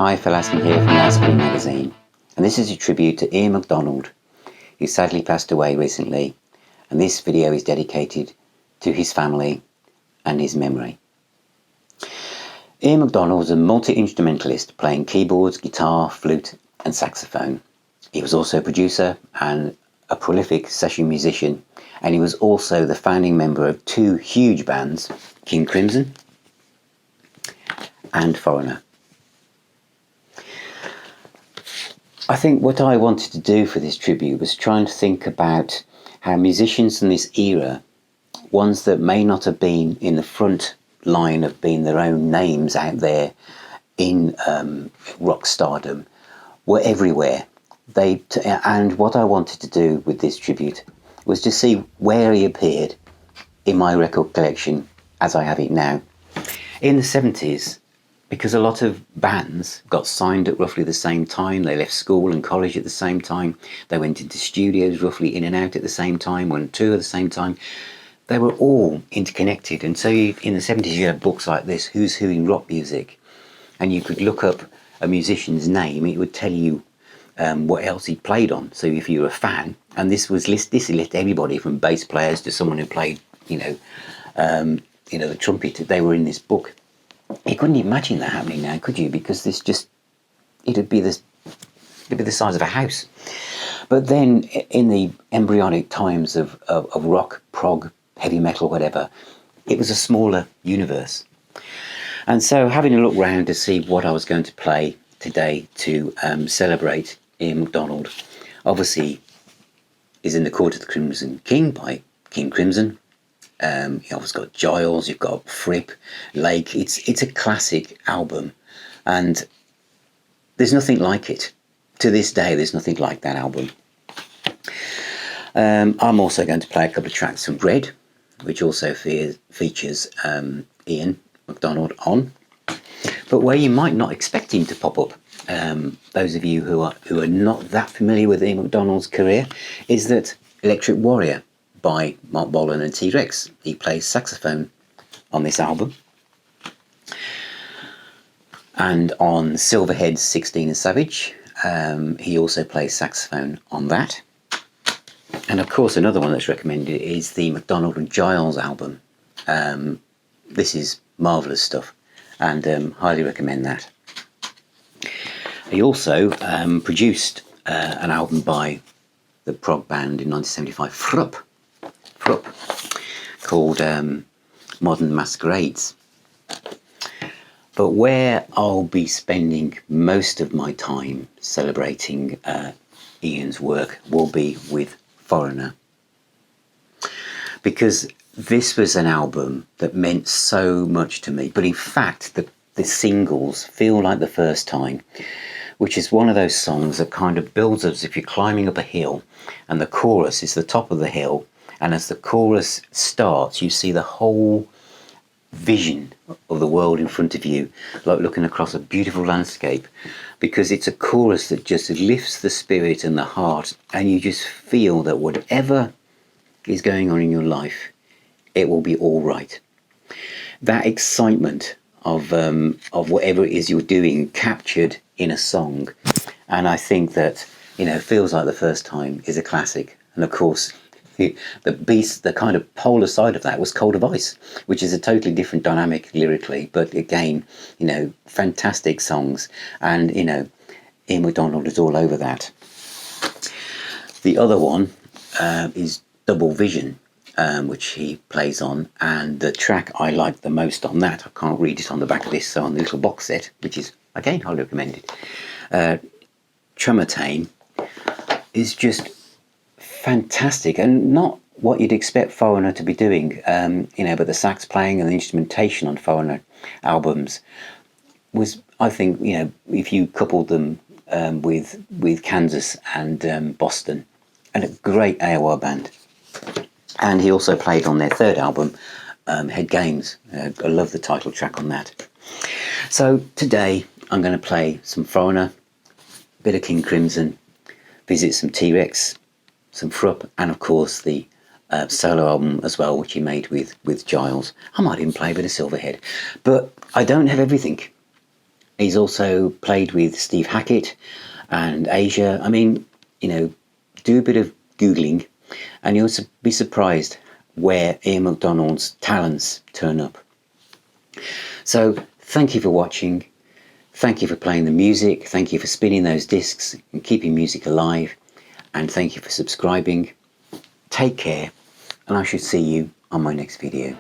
Hi, Phil Aston here from Masquerades magazine, and this is a tribute to Ian McDonald, who sadly passed away recently, and this video is dedicated to his family and his memory. Ian McDonald was a multi-instrumentalist playing keyboards, guitar, flute and saxophone. He was also a producer and a prolific session musician, and he was also the founding member of two huge bands, King Crimson and Foreigner. I think what I wanted to do for this tribute was try and think about how musicians in this era, ones that may not have been in the front line of being their own names out there in rock stardom, were everywhere. And what I wanted to do with this tribute was to see where he appeared in my record collection as I have it now. In the 70s, because a lot of bands got signed at roughly the same time, they left school and college at the same time, they went into studios roughly in and out at the same time, went on tour at the same time. They were all interconnected, and so in the 70s you had books like this, Who's Who in Rock Music, and you could look up a musician's name, it would tell you what else he played on. So if you were a fan, and this listed everybody from bass players to someone who played, the trumpet, they were in this book. You couldn't imagine that happening now, could you? Because it'd be the size of a house. But then, in the embryonic times of rock, prog, heavy metal, whatever, it was a smaller universe. And so, having a look round to see what I was going to play today to celebrate Ian McDonald, obviously, is in the Court of the Crimson King by King Crimson. You've also got Giles, you've got Fruupp, Lake. It's a classic album, and there's nothing like it. To this day, there's nothing like that album. I'm also going to play a couple of tracks from Red, which also features Ian McDonald on, but where you might not expect him to pop up. Those of you who are not that familiar with Ian McDonald's career, is that Electric Warrior by Mark Bolan and T-Rex. He plays saxophone on this album. And on Silverhead's 16 and Savage, he also plays saxophone on that. And of course, another one that's recommended is the McDonald and Giles album. This is marvellous stuff, and highly recommend that. He also produced an album by the prog band in 1975, Fruupp, called Modern Masquerades. But where I'll be spending most of my time celebrating Ian's work will be with Foreigner, because this was an album that meant so much to me. But in fact, the singles Feel Like the First Time, which is one of those songs that kind of builds up as if you're climbing up a hill, and the chorus is the top of the hill, and as the chorus starts, you see the whole vision of the world in front of you, like looking across a beautiful landscape, because it's a chorus that just lifts the spirit and the heart, and you just feel that whatever is going on in your life, it will be all right. That excitement of whatever it is you're doing captured in a song, and I think that Feels Like the First Time is a classic. And of course, the kind of polar side of that was Cold of Ice, which is a totally different dynamic lyrically, but again, fantastic songs, and Ian McDonald is all over that. The other one is Double Vision, which he plays on, and the track I like the most on that, I can't read it on the back of this, so on the little box set, which is again highly recommended, Tremotain, is just fantastic, and not what you'd expect Foreigner to be doing, but the sax playing and the instrumentation on Foreigner albums was, I think, if you coupled them with Kansas and Boston, and a great AOR band. And he also played on their third album, Head Games. I love the title track on that. So today I'm going to play some Foreigner, a bit of King Crimson, visit some T-Rex, some Fruupp, and of course the solo album as well, which he made with Giles. I might even play a bit of Silverhead, but I don't have everything. He's also played with Steve Hackett and Asia. I mean, you know, do a bit of Googling and you'll be surprised where Ian McDonald's talents turn up. So thank you for watching. Thank you for playing the music. Thank you for spinning those discs and keeping music alive. And thank you for subscribing. Take care, and I shall see you on my next video.